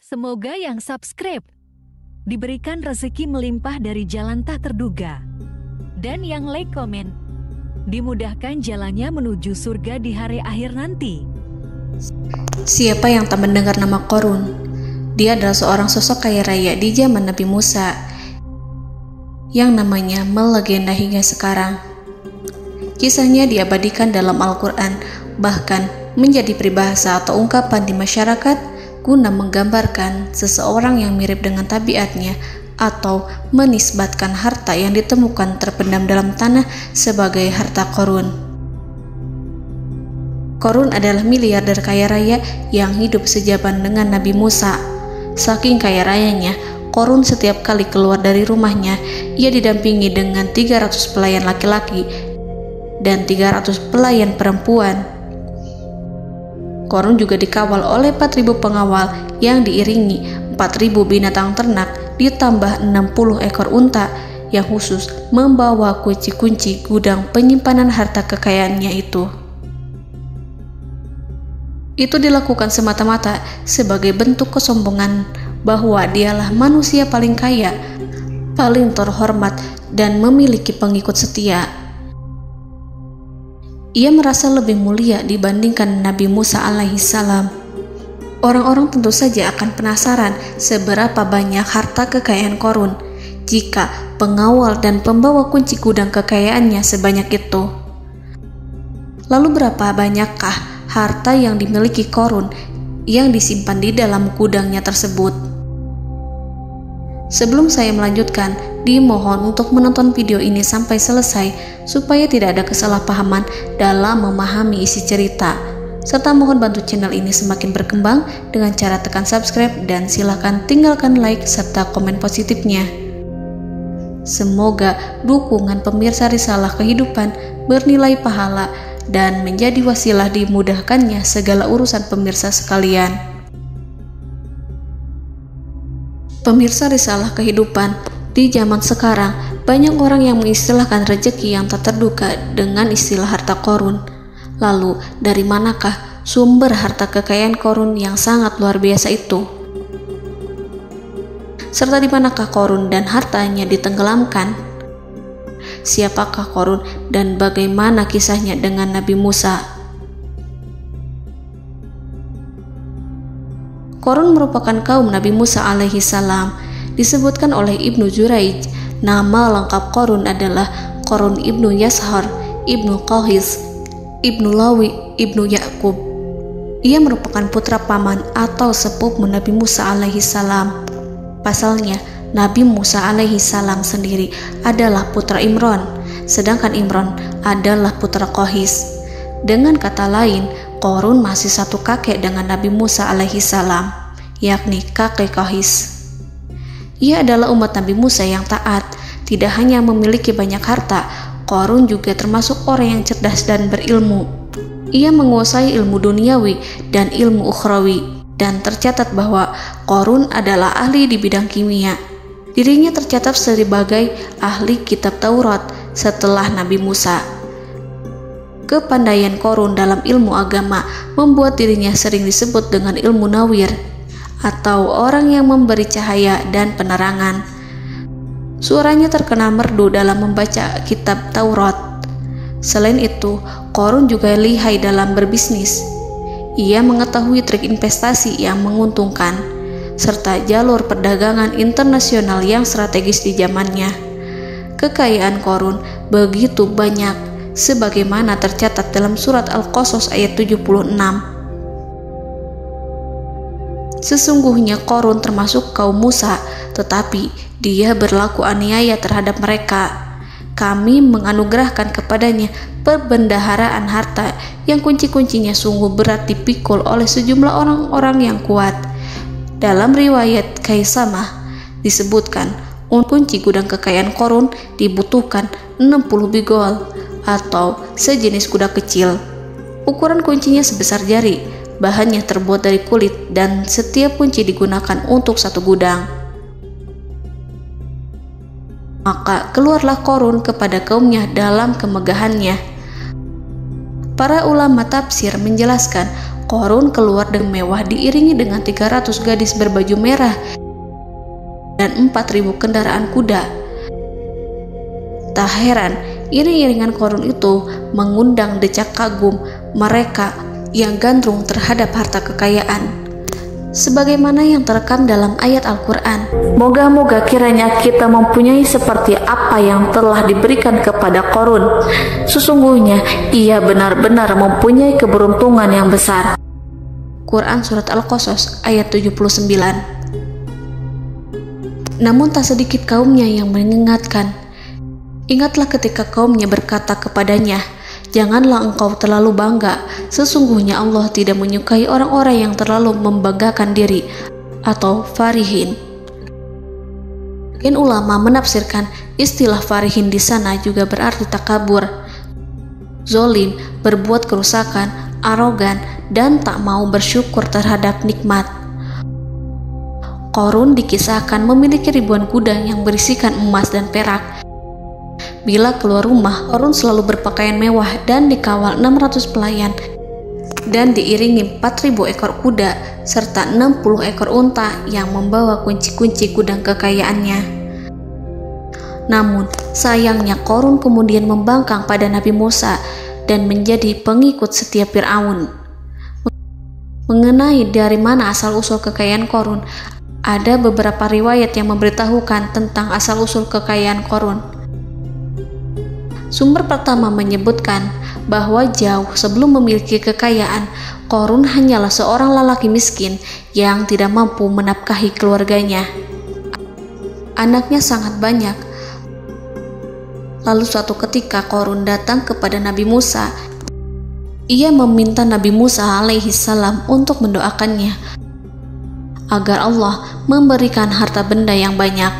Semoga yang subscribe diberikan rezeki melimpah dari jalan tak terduga. Dan yang like komen, dimudahkan jalannya menuju surga di hari akhir nanti. Siapa yang tak mendengar nama Qorun? Dia adalah seorang sosok kaya raya di zaman Nabi Musa yang namanya melegenda hingga sekarang. Kisahnya diabadikan dalam Al-Quran, bahkan menjadi peribahasa atau ungkapan di masyarakat guna menggambarkan seseorang yang mirip dengan tabiatnya atau menisbatkan harta yang ditemukan terpendam dalam tanah sebagai harta Qorun. Qorun adalah miliarder kaya raya yang hidup sejaman dengan Nabi Musa. Saking kaya rayanya, Qorun setiap kali keluar dari rumahnya, ia didampingi dengan 300 pelayan laki-laki dan 300 pelayan perempuan. Qorun juga dikawal oleh 4.000 pengawal yang diiringi 4.000 binatang ternak ditambah 60 ekor unta yang khusus membawa kunci-kunci gudang penyimpanan harta kekayaannya itu. Itu dilakukan semata-mata sebagai bentuk kesombongan bahwa dialah manusia paling kaya, paling terhormat, dan memiliki pengikut setia. Ia merasa lebih mulia dibandingkan Nabi Musa alaihissalam. Orang-orang tentu saja akan penasaran seberapa banyak harta kekayaan Qorun jika pengawal dan pembawa kunci gudang kekayaannya sebanyak itu. Lalu berapa banyakkah harta yang dimiliki Qorun yang disimpan di dalam gudangnya tersebut? Sebelum saya melanjutkan, dimohon untuk menonton video ini sampai selesai supaya tidak ada kesalahpahaman dalam memahami isi cerita, serta mohon bantu channel ini semakin berkembang dengan cara tekan subscribe dan silakan tinggalkan like serta komen positifnya. Semoga dukungan pemirsa Risalah Kehidupan bernilai pahala dan menjadi wasilah dimudahkannya segala urusan pemirsa sekalian. Pemirsa Risalah Kehidupan, di zaman sekarang banyak orang yang mengistilahkan rezeki yang tak terduga dengan istilah harta Qorun. Lalu dari manakah sumber harta kekayaan Qorun yang sangat luar biasa itu? Serta di manakah Qorun dan hartanya ditenggelamkan? Siapakah Qorun dan bagaimana kisahnya dengan Nabi Musa? Qorun merupakan kaum Nabi Musa alaihissalam. Disebutkan oleh Ibnu Jurayj, nama lengkap Qorun adalah Qorun ibnu Yashar, ibnu Qahis, ibnu Lawi, ibnu Yakub. Ia merupakan putra paman atau sepupu Nabi Musa alaihissalam. Pasalnya, Nabi Musa alaihissalam sendiri adalah putra Imran, sedangkan Imran adalah putra Qahis. Dengan kata lain, Qorun masih satu kakek dengan Nabi Musa alaihissalam, yakni kakek Qahis. Ia adalah umat Nabi Musa yang taat. Tidak hanya memiliki banyak harta, Qorun juga termasuk orang yang cerdas dan berilmu. Ia menguasai ilmu duniawi dan ilmu ukhrawi, dan tercatat bahwa Qorun adalah ahli di bidang kimia. Dirinya tercatat sebagai ahli kitab Taurat setelah Nabi Musa. Kepandaian Qorun dalam ilmu agama membuat dirinya sering disebut dengan ilmu nawir, atau orang yang memberi cahaya dan penerangan. Suaranya terkenal merdu dalam membaca kitab Taurat. Selain itu, Qorun juga lihai dalam berbisnis. Ia mengetahui trik investasi yang menguntungkan, serta jalur perdagangan internasional yang strategis di zamannya. Kekayaan Qorun begitu banyak, sebagaimana tercatat dalam surat Al-Qasas ayat 76. Sesungguhnya Qorun termasuk kaum Musa, tetapi dia berlaku aniaya terhadap mereka. Kami menganugerahkan kepadanya perbendaharaan harta yang kunci-kuncinya sungguh berat dipikul oleh sejumlah orang-orang yang kuat. Dalam riwayat Kaisamah disebutkan, kunci gudang kekayaan Qorun dibutuhkan 60 bigol atau sejenis kuda kecil. Ukuran kuncinya sebesar jari, bahannya terbuat dari kulit, dan setiap kunci digunakan untuk satu gudang. Maka keluarlah Qorun kepada kaumnya dalam kemegahannya. Para ulama tafsir menjelaskan Qarun keluar dengan mewah diiringi dengan 300 gadis berbaju merah dan 4.000 kendaraan kuda. Tak heran, iring-iringan Qarun itu mengundang decak kagum mereka yang gandrung terhadap harta kekayaan. Sebagaimana yang terekam dalam ayat Al-Quran, moga-moga kiranya kita mempunyai seperti apa yang telah diberikan kepada Qarun. Sesungguhnya ia benar-benar mempunyai keberuntungan yang besar. Quran Surat Al-Qasas ayat 79. Namun tak sedikit kaumnya yang mengingatkan. Ingatlah ketika kaumnya berkata kepadanya, janganlah engkau terlalu bangga, sesungguhnya Allah tidak menyukai orang-orang yang terlalu membanggakan diri atau farihin. Ulama menafsirkan istilah farihin di sana juga berarti takabur, zolim, berbuat kerusakan, arogan, dan tak mau bersyukur terhadap nikmat. Qarun dikisahkan memiliki ribuan kuda yang berisikan emas dan perak. Bila keluar rumah, Qarun selalu berpakaian mewah dan dikawal 600 pelayan dan diiringi 4.000 ekor kuda serta 60 ekor unta yang membawa kunci-kunci gudang kekayaannya. Namun, sayangnya Qarun kemudian membangkang pada Nabi Musa dan menjadi pengikut setia Fir'aun. Mengenai dari mana asal-usul kekayaan Qarun, ada beberapa riwayat yang memberitahukan tentang asal-usul kekayaan Qarun. Sumber pertama menyebutkan bahwa jauh sebelum memiliki kekayaan, Qarun hanyalah seorang lelaki miskin yang tidak mampu menafkahi keluarganya. Anaknya sangat banyak. Lalu suatu ketika Qarun datang kepada Nabi Musa. Ia meminta Nabi Musa alaihi salam untuk mendoakannya agar Allah memberikan harta benda yang banyak.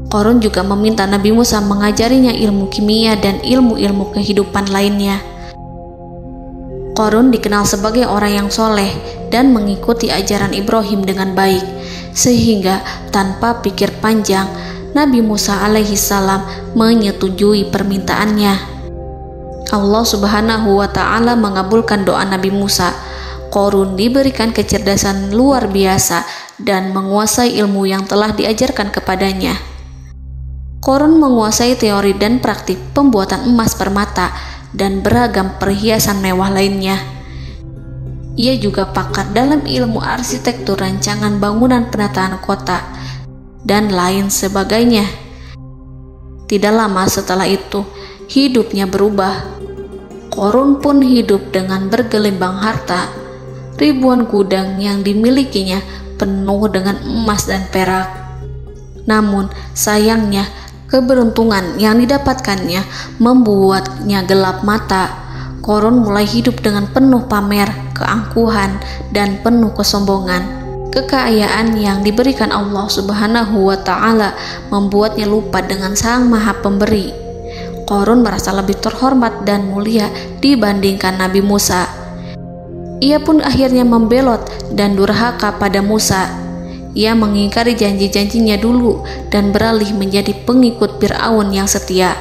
Qarun juga meminta Nabi Musa mengajarinya ilmu kimia dan ilmu-ilmu kehidupan lainnya. Qarun dikenal sebagai orang yang soleh dan mengikuti ajaran Ibrahim dengan baik, sehingga tanpa pikir panjang, Nabi Musa alaihi salam menyetujui permintaannya. Allah Subhanahu wa ta'ala mengabulkan doa Nabi Musa. Qarun diberikan kecerdasan luar biasa dan menguasai ilmu yang telah diajarkan kepadanya. Qarun menguasai teori dan praktik pembuatan emas permata dan beragam perhiasan mewah lainnya. Ia juga pakar dalam ilmu arsitektur, rancangan bangunan, penataan kota, dan lain sebagainya. Tidak lama setelah itu, hidupnya berubah. Qarun pun hidup dengan bergelimbang harta. Ribuan gudang yang dimilikinya penuh dengan emas dan perak. Namun, sayangnya, keberuntungan yang didapatkannya membuatnya gelap mata. Qarun mulai hidup dengan penuh pamer, keangkuhan, dan penuh kesombongan. Kekayaan yang diberikan Allah Subhanahu wa ta'ala membuatnya lupa dengan Sang Maha Pemberi. Qarun merasa lebih terhormat dan mulia dibandingkan Nabi Musa. Ia pun akhirnya membelot dan durhaka pada Musa. Ia mengingkari janji-janjinya dulu dan beralih menjadi pengikut Fir'aun yang setia.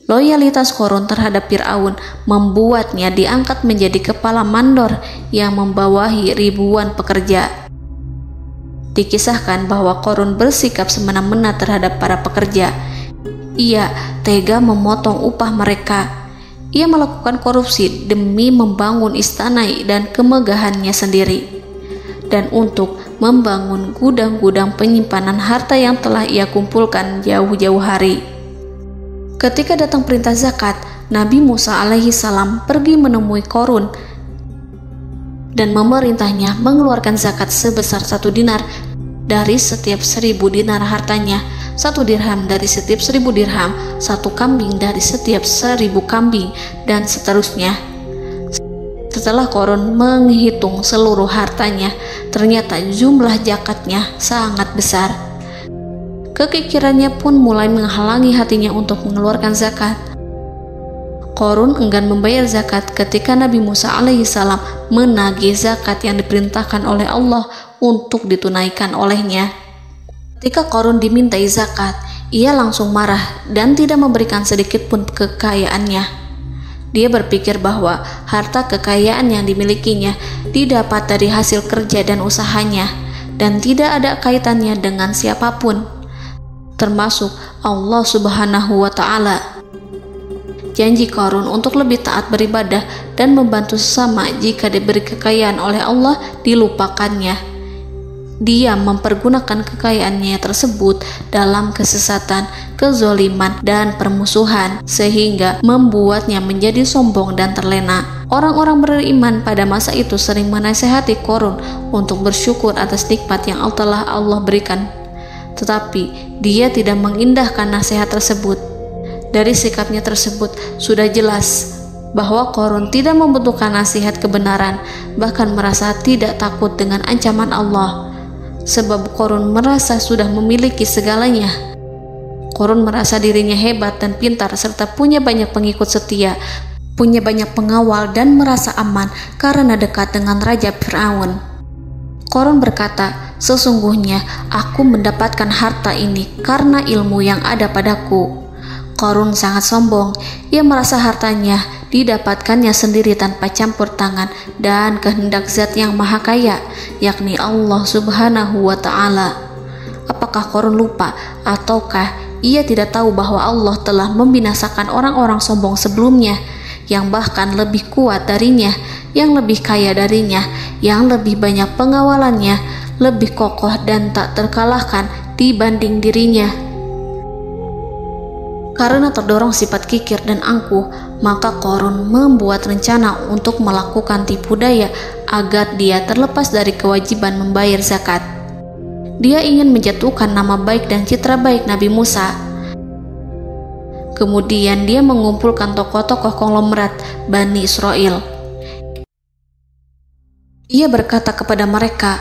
Loyalitas Qarun terhadap Fir'aun membuatnya diangkat menjadi kepala mandor yang membawahi ribuan pekerja. Dikisahkan bahwa Qarun bersikap semena-mena terhadap para pekerja. Ia tega memotong upah mereka. Ia melakukan korupsi demi membangun istana dan kemegahannya sendiri, dan untuk membangun gudang-gudang penyimpanan harta yang telah ia kumpulkan jauh-jauh hari. Ketika datang perintah zakat, Nabi Musa alaihi salam pergi menemui Qarun dan memerintahnya mengeluarkan zakat sebesar 1 dinar dari setiap 1000 dinar hartanya, 1 dirham dari setiap 1000 dirham, 1 kambing dari setiap 1000 kambing, dan seterusnya. Setelah Qarun menghitung seluruh hartanya, ternyata jumlah zakatnya sangat besar. Kekikirannya pun mulai menghalangi hatinya untuk mengeluarkan zakat. Qarun enggan membayar zakat ketika Nabi Musa alaihissalam menagih zakat yang diperintahkan oleh Allah untuk ditunaikan olehnya. Ketika Qarun dimintai zakat, ia langsung marah dan tidak memberikan sedikit pun kekayaannya. Dia berpikir bahwa harta kekayaan yang dimilikinya didapat dari hasil kerja dan usahanya, dan tidak ada kaitannya dengan siapapun, termasuk Allah Subhanahu wa Ta'ala. Janji Qarun untuk lebih taat beribadah dan membantu sesama jika diberi kekayaan oleh Allah dilupakannya. Dia mempergunakan kekayaannya tersebut dalam kesesatan, kezoliman, dan permusuhan, sehingga membuatnya menjadi sombong dan terlena. Orang-orang beriman pada masa itu sering menasihati Qarun untuk bersyukur atas nikmat yang telah Allah berikan, tetapi dia tidak mengindahkan nasihat tersebut. Dari sikapnya tersebut sudah jelas bahwa Qarun tidak membutuhkan nasihat kebenaran, bahkan merasa tidak takut dengan ancaman Allah. Sebab Qarun merasa sudah memiliki segalanya. Qarun merasa dirinya hebat dan pintar serta punya banyak pengikut setia, punya banyak pengawal dan merasa aman karena dekat dengan Raja Fir'aun. Qarun berkata, "Sesungguhnya aku mendapatkan harta ini karena ilmu yang ada padaku." Qarun sangat sombong. Ia merasa hartanya didapatkannya sendiri tanpa campur tangan dan kehendak Zat yang Maha Kaya, yakni Allah Subhanahu wa Ta'ala. Apakah Qarun lupa ataukah ia tidak tahu bahwa Allah telah membinasakan orang-orang sombong sebelumnya yang bahkan lebih kuat darinya, yang lebih kaya darinya, yang lebih banyak pengawalannya, lebih kokoh dan tak terkalahkan dibanding dirinya? Karena terdorong sifat kikir dan angkuh, maka Qarun membuat rencana untuk melakukan tipu daya agar dia terlepas dari kewajiban membayar zakat. Dia ingin menjatuhkan nama baik dan citra baik Nabi Musa. Kemudian dia mengumpulkan tokoh-tokoh konglomerat Bani Israel. Ia berkata kepada mereka,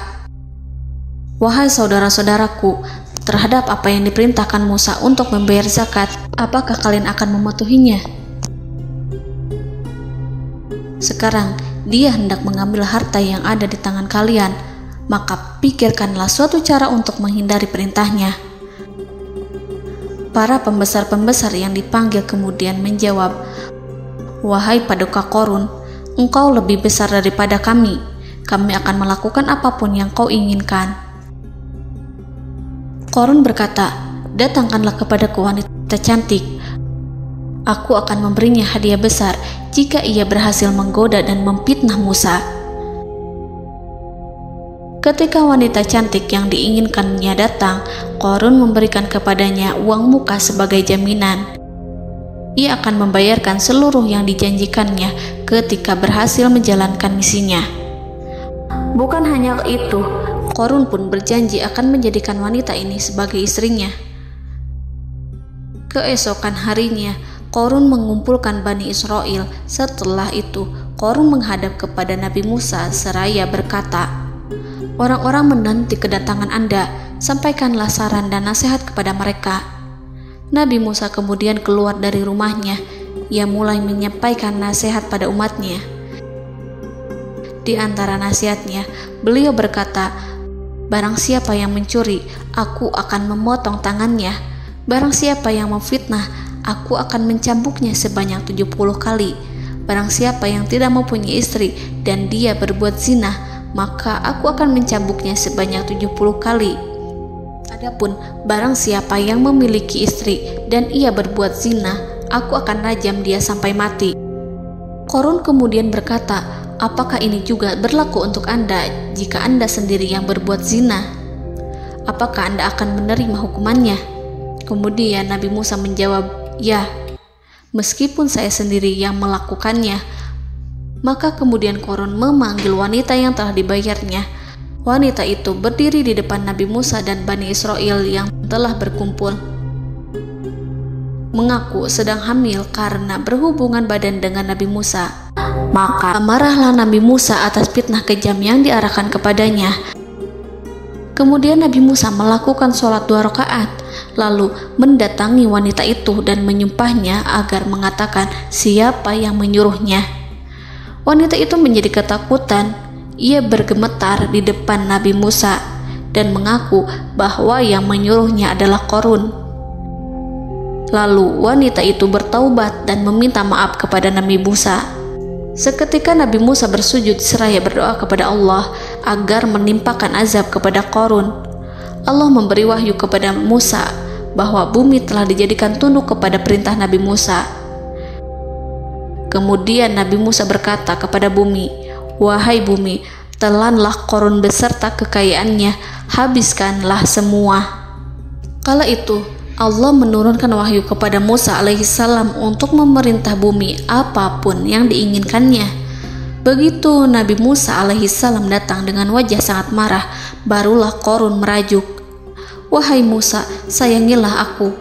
"Wahai saudara-saudaraku, terhadap apa yang diperintahkan Musa untuk membayar zakat, apakah kalian akan mematuhinya? Sekarang dia hendak mengambil harta yang ada di tangan kalian, maka pikirkanlah suatu cara untuk menghindari perintahnya." Para pembesar-pembesar yang dipanggil kemudian menjawab, "Wahai paduka Qarun, engkau lebih besar daripada kami. Kami akan melakukan apapun yang kau inginkan." Qarun berkata, "Datangkanlah kepadaku wanita cantik. Aku akan memberinya hadiah besar jika ia berhasil menggoda dan memfitnah Musa." Ketika wanita cantik yang diinginkannya datang, Qarun memberikan kepadanya uang muka sebagai jaminan. Ia akan membayarkan seluruh yang dijanjikannya ketika berhasil menjalankan misinya. Bukan hanya itu, Qarun pun berjanji akan menjadikan wanita ini sebagai istrinya. Keesokan harinya, Qarun mengumpulkan Bani Israel. Setelah itu, Qarun menghadap kepada Nabi Musa seraya berkata, "Orang-orang menanti kedatangan Anda, sampaikanlah saran dan nasihat kepada mereka." Nabi Musa kemudian keluar dari rumahnya. Ia mulai menyampaikan nasihat pada umatnya. Di antara nasihatnya, beliau berkata, "Barang siapa yang mencuri, aku akan memotong tangannya. Barang siapa yang memfitnah, aku akan mencambuknya sebanyak 70 kali. Barang siapa yang tidak mempunyai istri dan dia berbuat zina, maka aku akan mencambuknya sebanyak 70 kali. Adapun barang siapa yang memiliki istri dan ia berbuat zina, aku akan rajam dia sampai mati." Qarun kemudian berkata, "Apakah ini juga berlaku untuk Anda jika Anda sendiri yang berbuat zina? Apakah Anda akan menerima hukumannya?" Kemudian Nabi Musa menjawab, "Ya, meskipun saya sendiri yang melakukannya." Maka kemudian Qarun memanggil wanita yang telah dibayarnya. Wanita itu berdiri di depan Nabi Musa dan Bani Israel yang telah berkumpul, mengaku sedang hamil karena berhubungan badan dengan Nabi Musa. Maka marahlah Nabi Musa atas fitnah kejam yang diarahkan kepadanya. Kemudian Nabi Musa melakukan sholat 2 rakaat, lalu mendatangi wanita itu dan menyumpahnya agar mengatakan siapa yang menyuruhnya. Wanita itu menjadi ketakutan. Ia bergemetar di depan Nabi Musa dan mengaku bahwa yang menyuruhnya adalah Qarun. Lalu wanita itu bertaubat dan meminta maaf kepada Nabi Musa. Seketika Nabi Musa bersujud seraya berdoa kepada Allah agar menimpakan azab kepada Qarun. Allah memberi wahyu kepada Musa bahwa bumi telah dijadikan tunduk kepada perintah Nabi Musa. Kemudian Nabi Musa berkata kepada bumi, "Wahai bumi, telanlah Qarun beserta kekayaannya, habiskanlah semua." Kala itu Allah menurunkan wahyu kepada Musa alaihissalam untuk memerintah bumi apapun yang diinginkannya. Begitu Nabi Musa alaihissalam datang dengan wajah sangat marah, barulah Qarun merajuk, "Wahai Musa, sayangilah aku."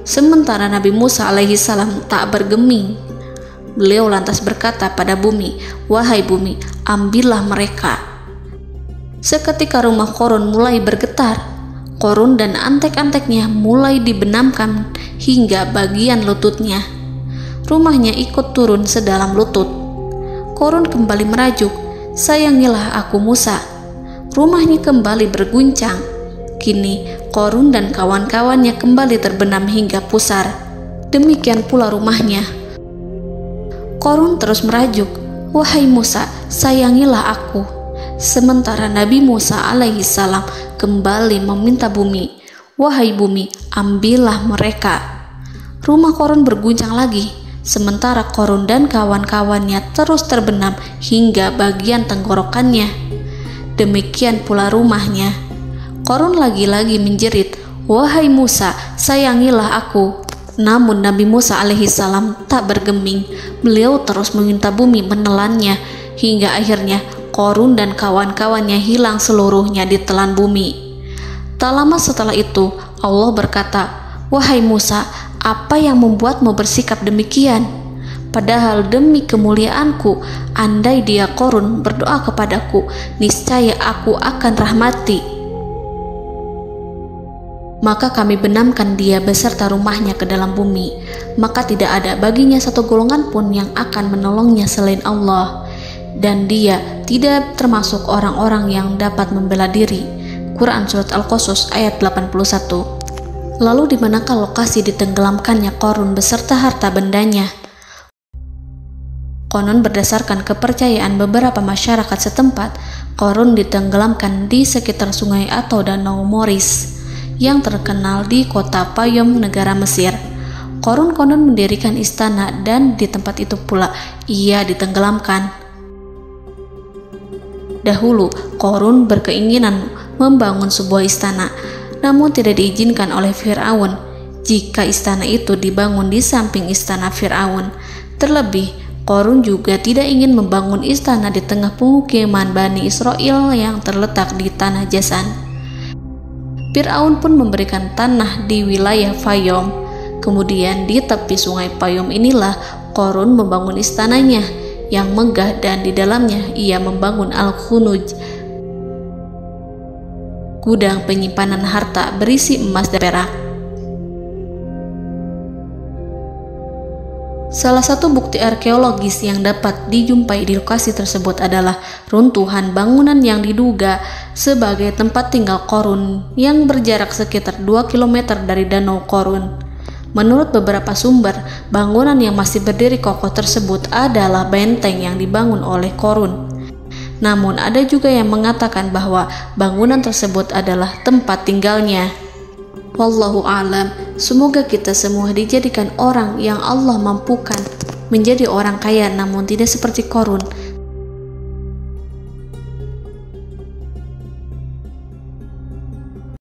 Sementara Nabi Musa alaihissalam tak bergeming. Beliau lantas berkata pada bumi, "Wahai bumi, ambillah mereka." Seketika rumah Qarun mulai bergetar. Qarun dan antek-anteknya mulai dibenamkan hingga bagian lututnya. Rumahnya ikut turun sedalam lutut. Qarun kembali merajuk, "Sayangilah aku Musa." Rumahnya kembali berguncang. Kini Qarun dan kawan-kawannya kembali terbenam hingga pusar. Demikian pula rumahnya. Qarun terus merajuk, "Wahai Musa, sayangilah aku." Sementara Nabi Musa alaihissalam kembali meminta bumi, "Wahai bumi, ambillah mereka." Rumah Qarun berguncang lagi, sementara Qarun dan kawan-kawannya terus terbenam hingga bagian tenggorokannya. Demikian pula rumahnya. Qarun lagi-lagi menjerit, "Wahai Musa, sayangilah aku." Namun Nabi Musa alaihissalam tak bergeming. Beliau terus meminta bumi menelannya hingga akhirnya Qarun dan kawan-kawannya hilang seluruhnya ditelan bumi. Tak lama setelah itu Allah berkata, "Wahai Musa, apa yang membuatmu bersikap demikian? Padahal demi kemuliaanku, andai dia Qarun berdoa kepadaku, niscaya aku akan rahmati. Maka kami benamkan dia beserta rumahnya ke dalam bumi, maka tidak ada baginya satu golongan pun yang akan menolongnya selain Allah, dan dia tidak termasuk orang-orang yang dapat membela diri." Quran Surat Al-Qasas ayat 81. Lalu di manakah lokasi ditenggelamkannya Qarun beserta harta bendanya? Konon berdasarkan kepercayaan beberapa masyarakat setempat, Qarun ditenggelamkan di sekitar sungai atau danau Moris yang terkenal di kota Payom, negara Mesir. Qarun konon mendirikan istana dan di tempat itu pula ia ditenggelamkan. Dahulu, Qarun berkeinginan membangun sebuah istana, namun tidak diizinkan oleh Fir'aun jika istana itu dibangun di samping istana Fir'aun. Terlebih, Qarun juga tidak ingin membangun istana di tengah pemukiman Bani Israel yang terletak di tanah Jasan. Fir'aun pun memberikan tanah di wilayah Fayom. Kemudian di tepi sungai Payom inilah Qarun membangun istananya yang megah, dan di dalamnya ia membangun Al-Khunuj, gudang penyimpanan harta berisi emas dan perak. Salah satu bukti arkeologis yang dapat dijumpai di lokasi tersebut adalah runtuhan bangunan yang diduga sebagai tempat tinggal Qarun yang berjarak sekitar 2 km dari Danau Qarun. Menurut beberapa sumber, bangunan yang masih berdiri kokoh tersebut adalah benteng yang dibangun oleh Qarun. Namun ada juga yang mengatakan bahwa bangunan tersebut adalah tempat tinggalnya. Wallahu a'lam. Semoga kita semua dijadikan orang yang Allah mampukan menjadi orang kaya namun tidak seperti Qarun,